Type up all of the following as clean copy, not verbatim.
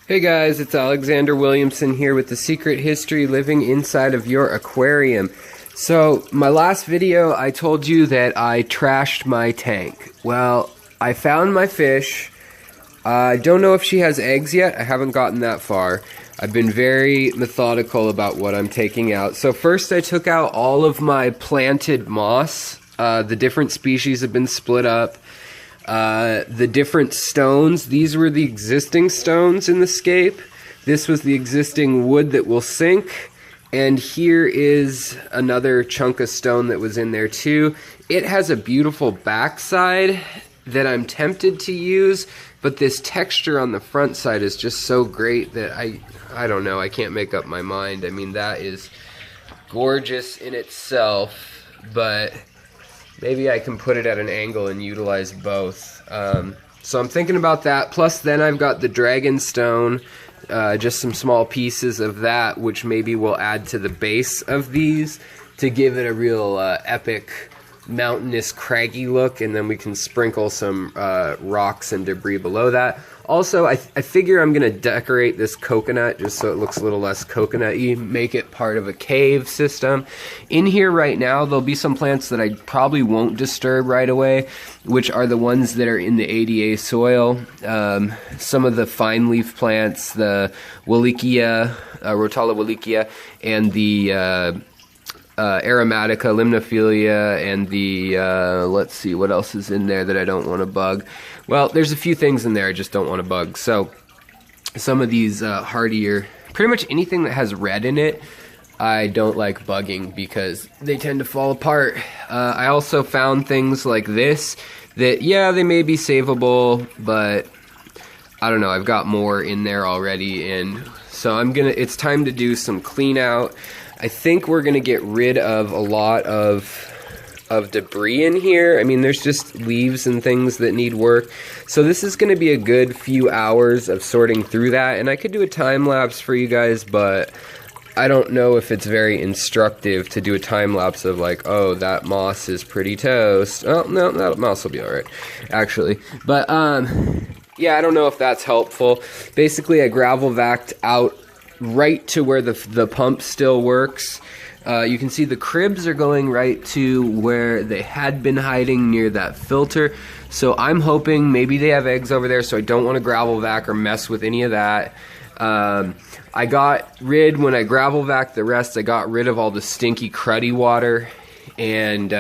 Hey guys, it's Alexander Williamson here with The Secret History Living Inside of Your Aquarium. So, my last video I told you that I trashed my tank. Well, I found my fish. I don't know if she has eggs yet. I haven't gotten that far. I've been very methodical about what I'm taking out. So first I took out all of my planted moss. The different species have been split up. The different stones, these were the existing stones in the scape. This was the existing wood that will sink. And here is another chunk of stone that was in there too. It has a beautiful backside that I'm tempted to use, but this texture on the front side is just so great that I don't know, I can't make up my mind. I mean, that is gorgeous in itself, but maybe I can put it at an angle and utilize both. So I'm thinking about that. Plus then I've got the dragon stone, just some small pieces of that, which maybe we'll add to the base of these to give it a real epic mountainous craggy look, and then we can sprinkle some rocks and debris below that. Also, I figure I'm gonna decorate this coconut just so it looks a little less coconut-y, make it part of a cave system. In here right now, there'll be some plants that I probably won't disturb right away, which are the ones that are in the ADA soil. Some of the fine leaf plants, the Wallachia, Rotala Wallachia, and the Aromatica, Limnophilia, and the, let's see, what else is in there that I don't want to bug? Well, there's a few things in there I just don't want to bug. So, some of these hardier, pretty much anything that has red in it, I don't like bugging because they tend to fall apart. I also found things like this that, yeah, they may be savable, but I don't know, I've got more in there already, and so it's time to do some clean out. I think we're gonna get rid of a lot of debris in here. I mean, there's just leaves and things that need work. So this is gonna be a good few hours of sorting through that, and I could do a time lapse for you guys, but I don't know if it's very instructive to do a time lapse of like, oh, that moss is pretty toast. Oh, no, that moss will be all right, actually. But yeah, I don't know if that's helpful. Basically, I gravel vacked out right to where the pump still works. You can see the cribs are going right to where they had been hiding near that filter. So I'm hoping maybe they have eggs over there, so I don't want to gravel vac or mess with any of that. I got rid, when I gravel vac the rest, I got rid of all the stinky cruddy water and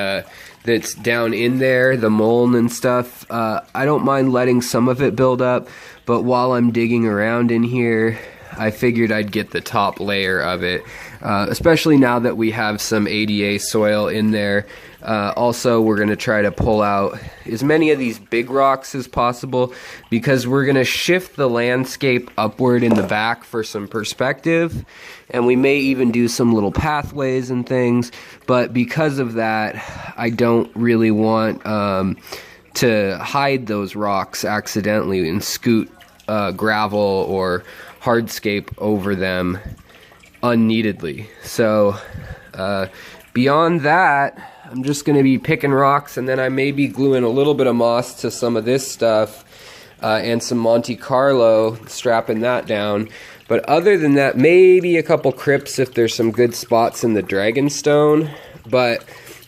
that's down in there, the mold and stuff. I don't mind letting some of it build up, but while I'm digging around in here, I figured I'd get the top layer of it, especially now that we have some ADA soil in there. Also, we're going to try to pull out as many of these big rocks as possible because we're going to shift the landscape upward in the back for some perspective, and we may even do some little pathways and things, but because of that, I don't really want to hide those rocks accidentally and scoot gravel or hardscape over them unneededly. So beyond that, I'm just going to be picking rocks, and then I may be gluing a little bit of moss to some of this stuff and some Monte Carlo, strapping that down. But other than that, maybe a couple crypts if there's some good spots in the dragonstone. But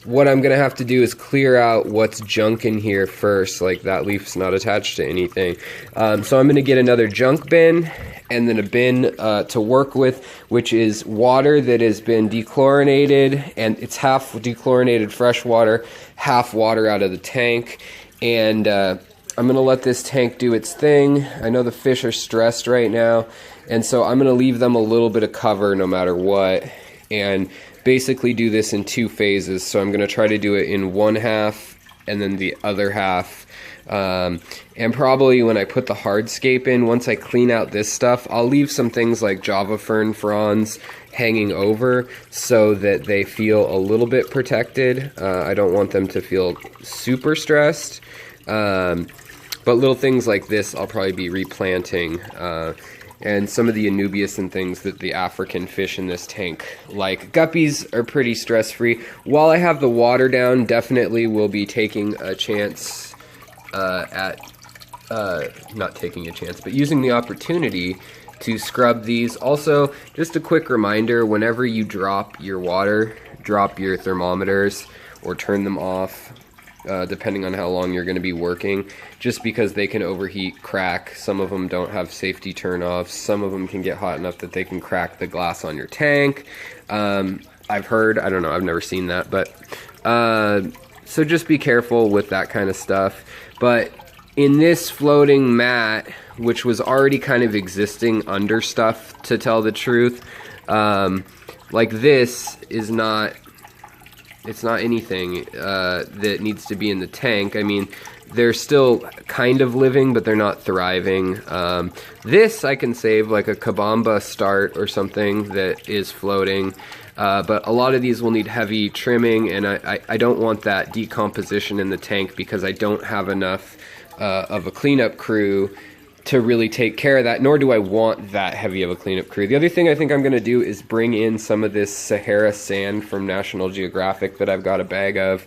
what I'm going to have to do is clear out what's junk in here first, like that leaf's not attached to anything. So I'm going to get another junk bin, and then a bin to work with, which is water that has been dechlorinated, and it's half dechlorinated fresh water, half water out of the tank. And I'm going to let this tank do its thing. I know the fish are stressed right now, and so I'm going to leave them a little bit of cover no matter what, and basically do this in two phases. So I'm going to try to do it in one half and then the other half. And probably when I put the hardscape in, once I clean out this stuff, I'll leave some things like Java fern fronds hanging over so that they feel a little bit protected. I don't want them to feel super stressed. But little things like this I'll probably be replanting. And some of the Anubias and things that the African fish in this tank like. Guppies are pretty stress-free. While I have the water down, definitely will be taking a chance not taking a chance, but using the opportunity to scrub these. Also, just a quick reminder, whenever you drop your water, drop your thermometers or turn them off, depending on how long you're going to be working, just because they can overheat, crack. Some of them don't have safety turn-offs. Some of them can get hot enough that they can crack the glass on your tank. I've heard, I don't know, I've never seen that, but so just be careful with that kind of stuff. But in this floating mat, which was already kind of existing under stuff, to tell the truth, like this is not, it's not anything that needs to be in the tank. I mean, they're still kind of living, but they're not thriving. This I can save, like a Kabamba start or something that is floating. But a lot of these will need heavy trimming, and I don't want that decomposition in the tank because I don't have enough of a cleanup crew to really take care of that, nor do I want that heavy of a cleanup crew. The other thing I think I'm going to do is bring in some of this Sahara sand from National Geographic that I've got a bag of,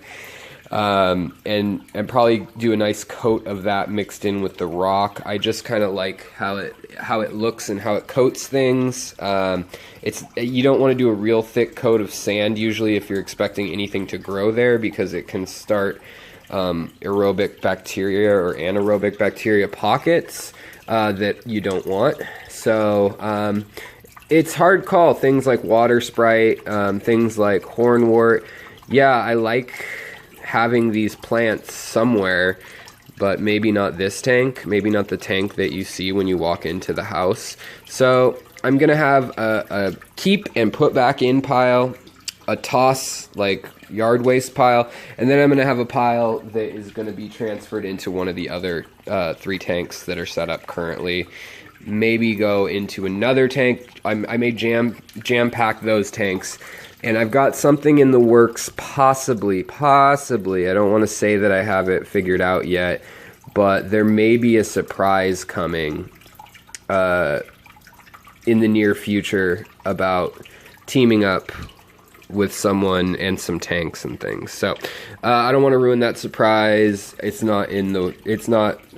and probably do a nice coat of that mixed in with the rock. I just kind of like how it looks and how it coats things. You don't want to do a real thick coat of sand usually if you're expecting anything to grow there, because it can start aerobic bacteria or anaerobic bacteria pockets that you don't want. So it's hard call. Things like water sprite, things like hornwort. Yeah, I like having these plants somewhere, but maybe not this tank, maybe not the tank that you see when you walk into the house. So I'm gonna have a keep and put back in pile, a toss, like yard waste pile, and then I'm gonna have a pile that is gonna be transferred into one of the other 3 tanks that are set up currently. Maybe go into another tank. I may jam pack those tanks. And I've got something in the works, possibly, I don't want to say that I have it figured out yet, but there may be a surprise coming in the near future about teaming up with someone and some tanks and things. So I don't want to ruin that surprise. It's not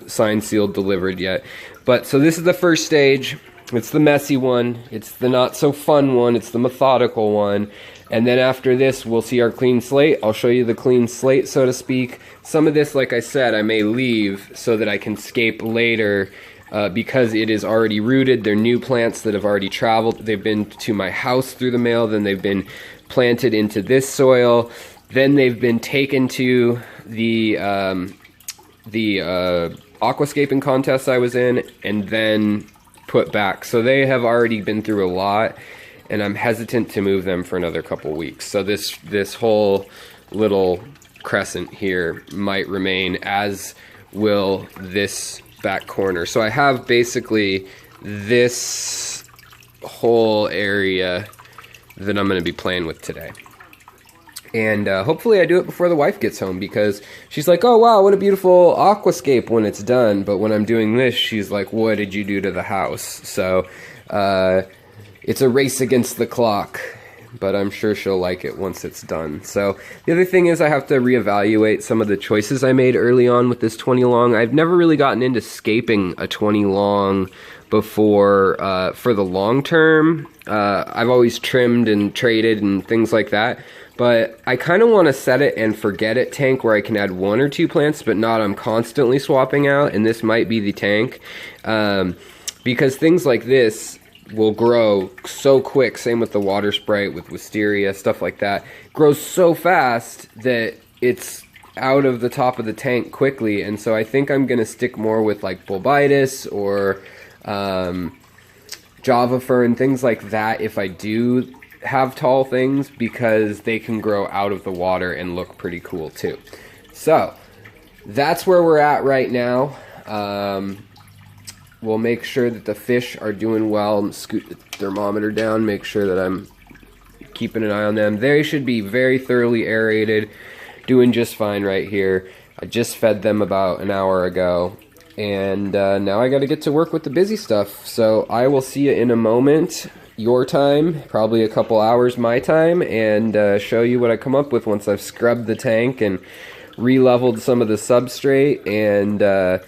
signed, sealed, delivered yet. But so this is the first stage. It's the messy one. It's the not so fun one. It's the methodical one. And then after this, we'll see our clean slate. I'll show you the clean slate, so to speak. Some of this, like I said, I may leave so that I can scape later because it is already rooted. They're new plants that have already traveled. They've been to my house through the mail. Then they've been planted into this soil. Then they've been taken to the aquascaping contest I was in, and then put back. So they have already been through a lot, and I'm hesitant to move them for another couple weeks. So this whole little crescent here might remain, as will this back corner. So I have basically this whole area that I'm going to be playing with today. And hopefully I do it before the wife gets home, because she's like, oh wow, what a beautiful aquascape when it's done. But when I'm doing this, she's like, what did you do to the house? So it's a race against the clock, but I'm sure she'll like it once it's done. So the other thing is I have to reevaluate some of the choices I made early on with this 20 long. I've never really gotten into scaping a 20 long before for the long term. I've always trimmed and traded and things like that. But I kind of want to set it and forget it tank where I can add 1 or 2 plants, but not I'm constantly swapping out, and this might be the tank. Because things like this will grow so quick, same with the water sprite, with wisteria, stuff like that. Grows so fast that it's out of the top of the tank quickly, and so I think I'm going to stick more with like bulbitis or Java fern, things like that if I do have tall things, because they can grow out of the water and look pretty cool too. So that's where we're at right now. We'll make sure that the fish are doing well. Scoot the thermometer down, make sure that I'm keeping an eye on them. They should be very thoroughly aerated, doing just fine right here. I just fed them about an hour ago, and now I got to get to work with the busy stuff. So I will see you in a moment, your time, probably a couple hours my time, and show you what I come up with once I've scrubbed the tank and re-leveled some of the substrate and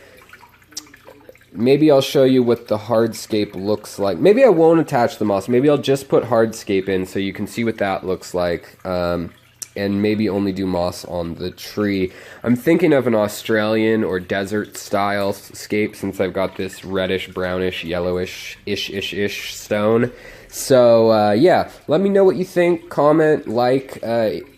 maybe I'll show you what the hardscape looks like. Maybe I won't attach the moss. Maybe I'll just put hardscape in so you can see what that looks like. And maybe only do moss on the tree. I'm thinking of an Australian or desert style scape since I've got this reddish, brownish, yellowish-ish stone. So yeah, let me know what you think. Comment, like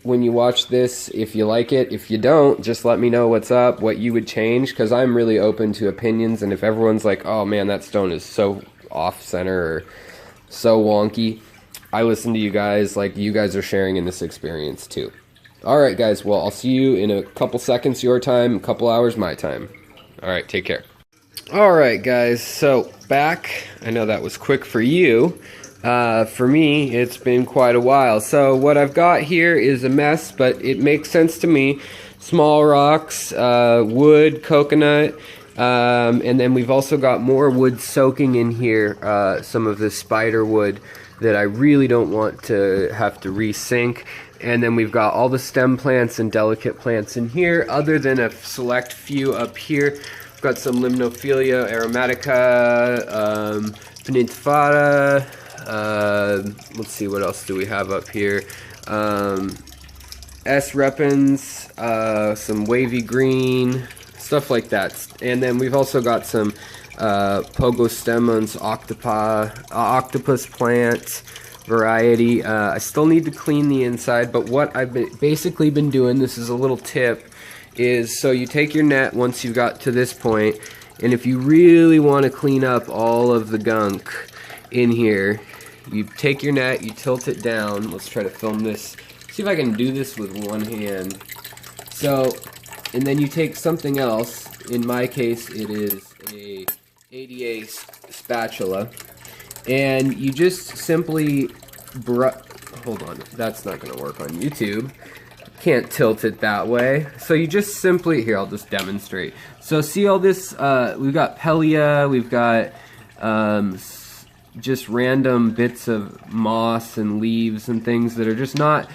when you watch this if you like it. If you don't, just let me know what's up, what you would change, because I'm really open to opinions. And if everyone's like, oh man, that stone is so off-center or so wonky, I listen to you guys like you guys are sharing in this experience too. Alright guys, well I'll see you in a couple seconds your time, a couple hours my time. Alright, take care. Alright guys, so back. I know that was quick for you. For me, it's been quite a while. So what I've got here is a mess, but it makes sense to me. Small rocks, wood, coconut, and then we've also got more wood soaking in here, some of this spider wood that I really don't want to have to resync. And then we've got all the stem plants and delicate plants in here, other than a select few up here. We've got some Limnophilia aromatica, Penintifada, let's see, what else do we have up here? S. repens, some wavy green, stuff like that. And then we've also got some Pogostemons octopus plant variety. I still need to clean the inside, but what I've basically been doing, this is a little tip, is so you take your net once you've got to this point, and if you really want to clean up all of the gunk in here, you take your net, you tilt it down. Let's try to film this. See if I can do this with one hand. So, and then you take something else. In my case, it is a ADA spatula, and you just simply hold on, that's not going to work on YouTube. Can't tilt it that way. So you just simply, here, I'll just demonstrate. So see all this, we've got Pellia, we've got just random bits of moss and leaves and things that are just not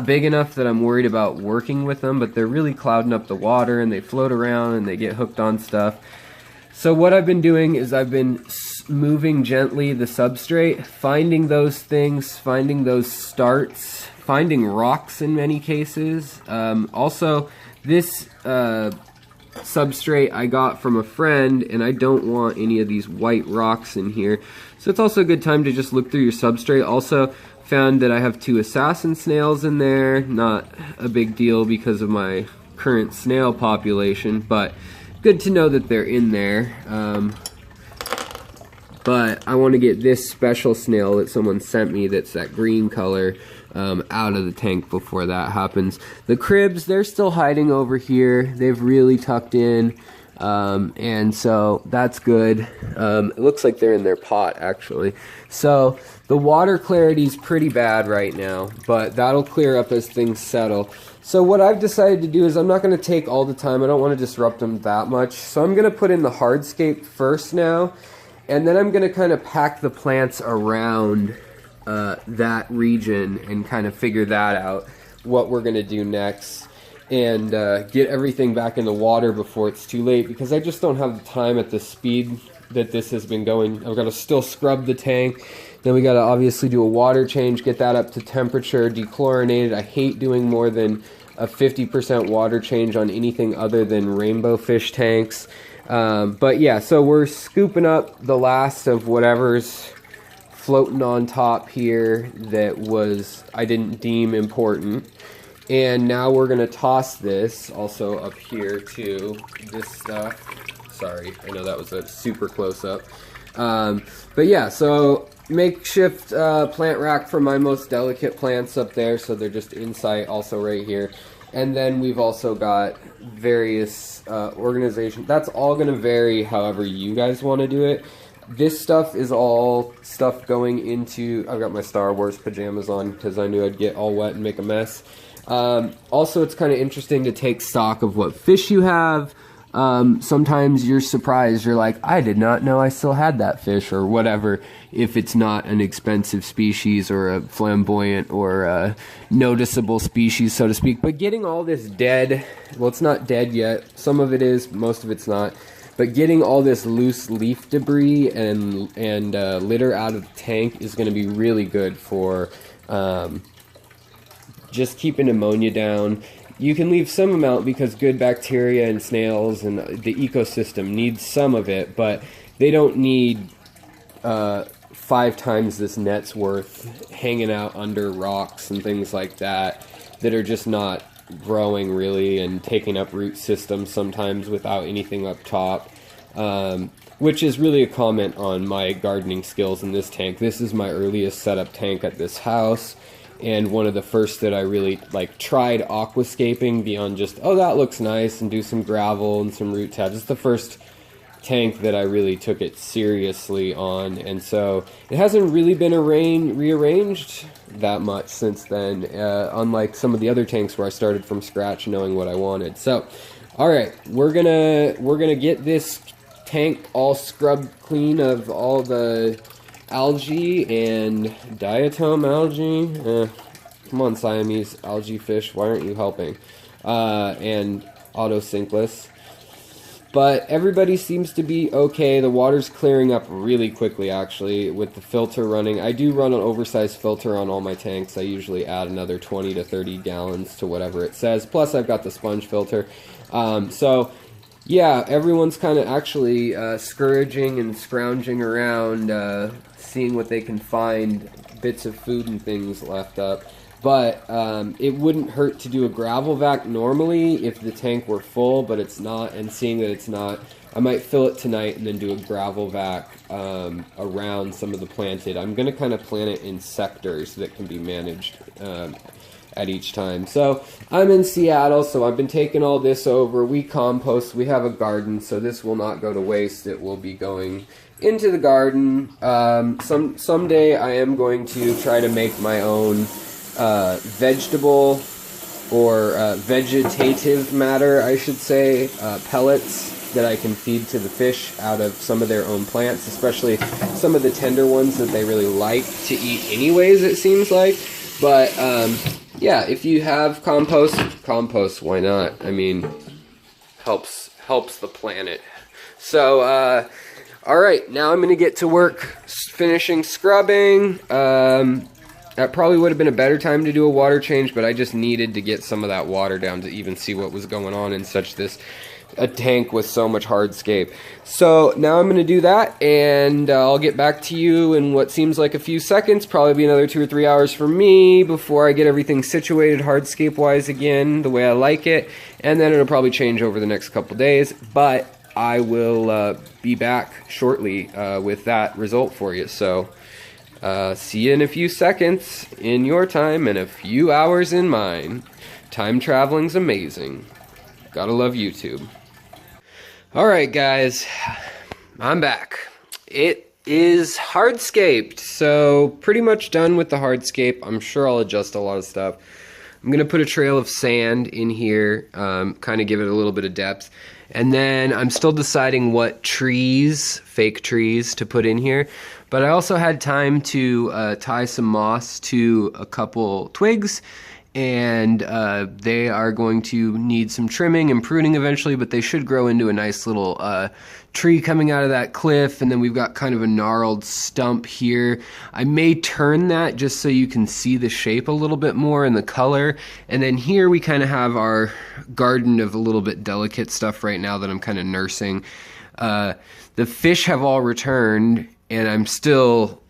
big enough that I'm worried about working with them, but they're really clouding up the water and they float around and they get hooked on stuff. So what I've been doing is I've been moving gently the substrate, finding those things, finding those starts, finding rocks in many cases. Also, this substrate I got from a friend, and I don't want any of these white rocks in here. So it's also a good time to just look through your substrate. Also found that I have 2 assassin snails in there. Not a big deal because of my current snail population, but good to know that they're in there. But I want to get this special snail that someone sent me that's that green color out of the tank before that happens. The cribs, they're still hiding over here. They've really tucked in, and so that's good. It looks like they're in their pot, actually. So the water clarity is pretty bad right now, but that'll clear up as things settle. So what I've decided to do is I'm not going to take all the time. I don't want to disrupt them that much. So I'm going to put in the hardscape first now, and then I'm going to kind of pack the plants around that region and kind of figure that out, what we're going to do next, and get everything back in the water before it's too late, because I just don't have the time at the speed that this has been going. I've got to still scrub the tank. Then we got to obviously do a water change, get that up to temperature, dechlorinate it. I hate doing more than a 50% water change on anything other than rainbow fish tanks. But yeah, so we're scooping up the last of whatever's floating on top here that I didn't deem important. And now we're going to toss this also up here too, this stuff. Sorry, I know that was a super close-up. But yeah, so makeshift plant rack for my most delicate plants up there, so they're just in sight, also right here. And then we've also got various organizations. That's all going to vary however you guys want to do it. This stuff is all stuff going into, I've got my Star Wars pajamas on because I knew I'd get all wet and make a mess. Also, it's kind of interesting to take stock of what fish you have. Sometimes you're surprised. You're like, I did not know I still had that fish or whatever, if it's not an expensive species or a flamboyant or a noticeable species, so to speak. But getting all this dead, well, it's not dead yet. Some of it is, most of it's not. but getting all this loose leaf debris and litter out of the tank is going to be really good for just keeping ammonia down. You can leave some amount because good bacteria and snails and the ecosystem needs some of it, but they don't need 5 times this net's worth hanging out under rocks and things like that are just not growing really and taking up root systems sometimes without anything up top, which is really a comment on my gardening skills in this tank. This is my earliest setup tank at this house, and one of the first that I really tried aquascaping beyond just, oh, that looks nice, and do some gravel and some root tabs. It's the first tank that I really took it seriously on, and so it hasn't really been rearranged that much since then, unlike some of the other tanks where I started from scratch knowing what I wanted. So alright, we're gonna get this tank all scrubbed clean of all the algae and diatom algae. Come on, Siamese algae fish, why aren't you helping? And autosynclus. But everybody seems to be okay. The water's clearing up really quickly, actually, with the filter running. I do run an oversized filter on all my tanks. I usually add another 20 to 30 gallons to whatever it says. Plus, I've got the sponge filter. So, yeah, everyone's kind of actually scourging and scrounging around, seeing what they can find, bits of food and things left up. But it wouldn't hurt to do a gravel vac normally if the tank were full, but it's not, and seeing that it's not, I might fill it tonight and then do a gravel vac around some of the planted. I'm going to kind of plant it in sectors that can be managed at each time. So I'm in Seattle, so I've been taking all this over. We compost, we have a garden, so this will not go to waste. It will be going into the garden. Someday I am going to try to make my own vegetable or vegetative matter, I should say, pellets that I can feed to the fish out of some of their own plants, especially some of the tender ones that they really like to eat anyways, it seems like. But yeah, if you have compost, why not? I mean, helps the planet. So alright, now I'm gonna get to work finishing scrubbing. That probably would have been a better time to do a water change, but I just needed to get some of that water down to even see what was going on in a tank with so much hardscape. So now I'm going to do that, and I'll get back to you in what seems like a few seconds. Probably be another 2 or 3 hours for me before I get everything situated hardscape-wise again, the way I like it. And then it'll probably change over the next couple days, but I will be back shortly with that result for you. So see you in a few seconds in your time and a few hours in mine. Time traveling's amazing. Gotta love YouTube. Alright guys, I'm back. It is hardscaped, so pretty much done with the hardscape. I'm sure I'll adjust a lot of stuff. I'm gonna put a trail of sand in here, kind of give it a little bit of depth. And then I'm still deciding what trees, fake trees, to put in here. But I also had time to tie some moss to a couple twigs, and they are going to need some trimming and pruning eventually, but they should grow into a nice little tree coming out of that cliff. And then we've got kind of a gnarled stump here. I may turn that just so you can see the shape a little bit more and the color. And then here we kind of have our garden of a little bit delicate stuff right now that I'm kind of nursing. The fish have all returned, and I'm still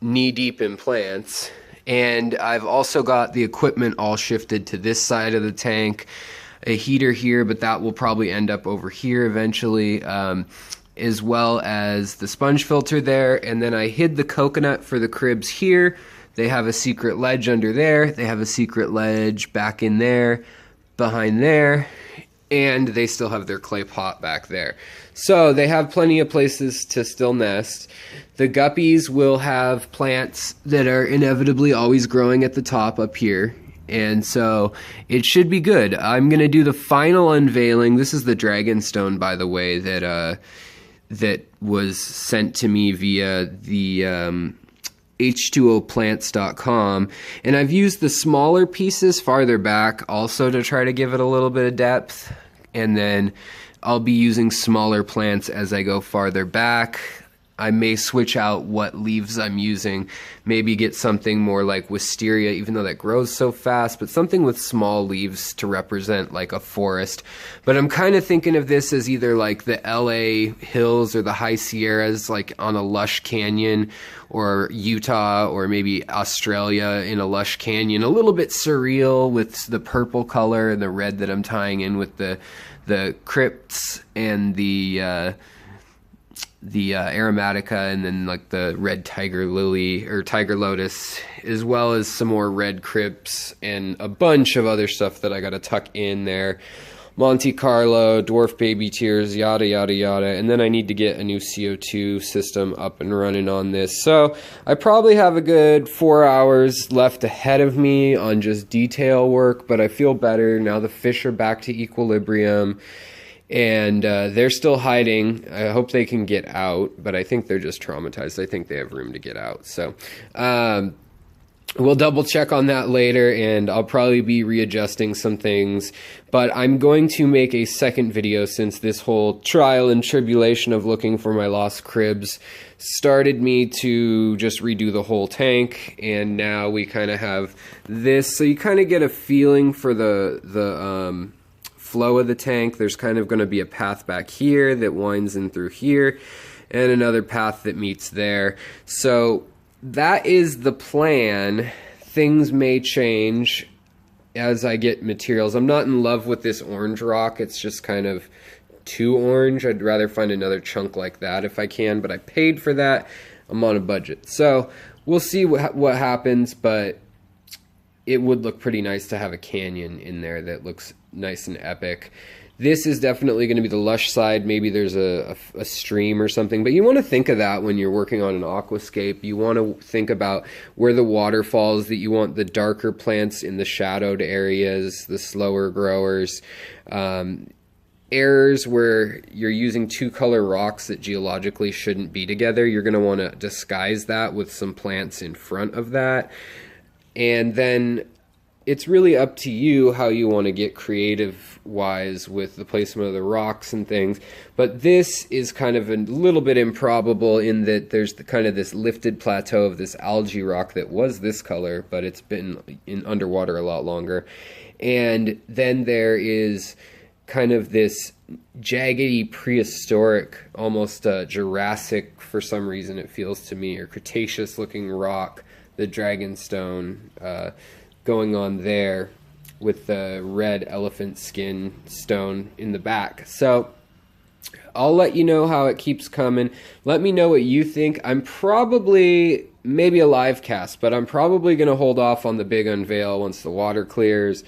knee-deep in plants. And I've also got the equipment all shifted to this side of the tank. A heater here, but that will probably end up over here eventually, as well as the sponge filter there. And then I hid the coconut for the cribs here. They have a secret ledge under there. They have a secret ledge back in there, behind there. And they still have their clay pot back there. So they have plenty of places to still nest. The guppies will have plants that are inevitably always growing at the top up here. And so it should be good. I'm going to do the final unveiling. This is the dragonstone, by the way, that was sent to me via the h2oplants.com. And I've used the smaller pieces farther back also to try to give it a little bit of depth. And then I'll be using smaller plants as I go farther back. I may switch out what leaves I'm using, maybe get something more like wisteria, even though that grows so fast, but something with small leaves to represent like a forest. But I'm kind of thinking of this as either like the LA hills or the high Sierras, like on a lush canyon, or Utah, or maybe Australia in a lush canyon, a little bit surreal with the purple color and the red that I'm tying in with the crypts and the aromatica, and then like the red tiger lily or tiger lotus, as well as some more red crypts and a bunch of other stuff that I got to tuck in there. Monte Carlo, dwarf baby tears, yada, yada, yada. And then I need to get a new CO2 system up and running on this. So I probably have a good 4 hours left ahead of me on just detail work, but I feel better now. The fish are back to equilibrium. And they're still hiding. I hope they can get out, but I think they're just traumatized. I think they have room to get out. So we'll double check on that later, and I'll probably be readjusting some things. But I'm going to make a second video, since this whole trial and tribulation of looking for my lost cribs started me to just redo the whole tank. And now we kind of have this, so you kind of get a feeling for the flow of the tank. There's kind of going to be a path back here that winds in through here, and another path that meets there. So that is the plan. Things may change as I get materials. I'm not in love with this orange rock. It's just kind of too orange. I'd rather find another chunk like that if I can, but I paid for that. I'm on a budget. So we'll see what happens, but it would look pretty nice to have a canyon in there that looks nice and epic. This is definitely going to be the lush side. Maybe there's a stream or something, but you want to think of that when you're working on an aquascape. You want to think about where the water falls, that you want the darker plants in the shadowed areas, the slower growers. Errors where you're using two color rocks that geologically shouldn't be together. You're going to want to disguise that with some plants in front of that. And then it's really up to you how you want to get creative wise with the placement of the rocks and things. But this is kind of a little bit improbable in that there's kind of this lifted plateau of this algae rock that was this color, but it's been in underwater a lot longer. And then there is kind of this jaggedy prehistoric, almost Jurassic for some reason it feels to me, or Cretaceous looking rock, the dragonstone, going on there with the red elephant skin stone in the back. So I'll let you know how it keeps coming. Let me know what you think. I'm probably, maybe a live cast, but I'm probably going to hold off on the big unveil once the water clears.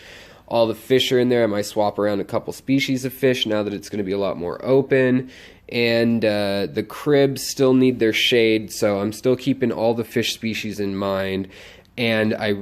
All the fish are in there. I might swap around a couple species of fish now that it's going to be a lot more open. And the cribs still need their shade, so I'm still keeping all the fish species in mind. And I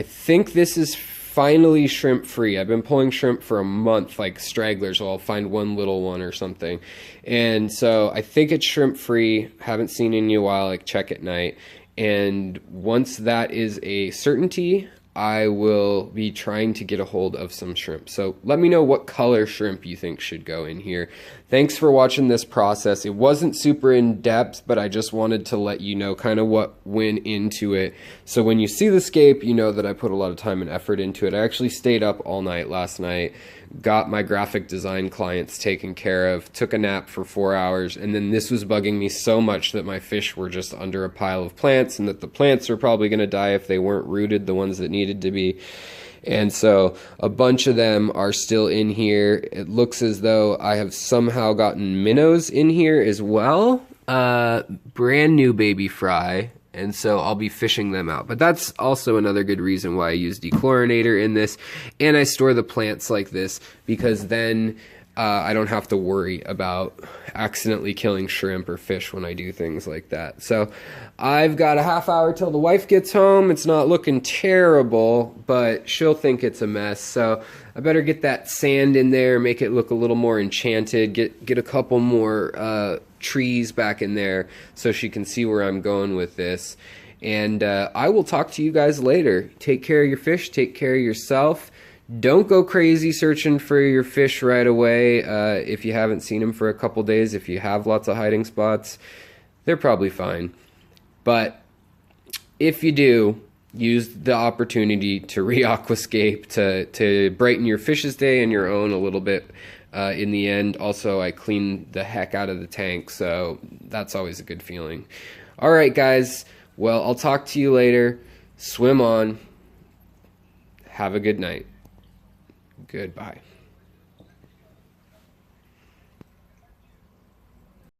think this is finally shrimp free. I've been pulling shrimp for a month, like stragglers, so I'll find one little one or something. And so I think it's shrimp free. Haven't seen it in a while, like check at night. And once that is a certainty, I will be trying to get a hold of some shrimp. So let me know what color shrimp you think should go in here. Thanks for watching this process. It wasn't super in depth, but I just wanted to let you know kind of what went into it. So when you see the scape, you know that I put a lot of time and effort into it. I actually stayed up all night last night, got my graphic design clients taken care of, took a nap for 4 hours, and then this was bugging me so much that my fish were just under a pile of plants, and that the plants are probably going to die if they weren't rooted, the ones that needed to be. And so a bunch of them are still in here. It looks as though I have somehow gotten minnows in here as well. Brand new baby fry. And so I'll be fishing them out. But that's also another good reason why I use dechlorinator in this. And I store the plants like this because then I don't have to worry about accidentally killing shrimp or fish when I do things like that. So I've got a half hour till the wife gets home. It's not looking terrible, but she'll think it's a mess. So I better get that sand in there, make it look a little more enchanted, get a couple more trees back in there so she can see where I'm going with this. And I will talk to you guys later. Take care of your fish, take care of yourself. Don't go crazy searching for your fish right away if you haven't seen them for a couple days. If you have lots of hiding spots, they're probably fine. But if you do, use the opportunity to re-aquascape to brighten your fish's day and your own a little bit in the end. Also, I cleaned the heck out of the tank, so that's always a good feeling. All right, guys. Well, I'll talk to you later. Swim on. Have a good night. Goodbye.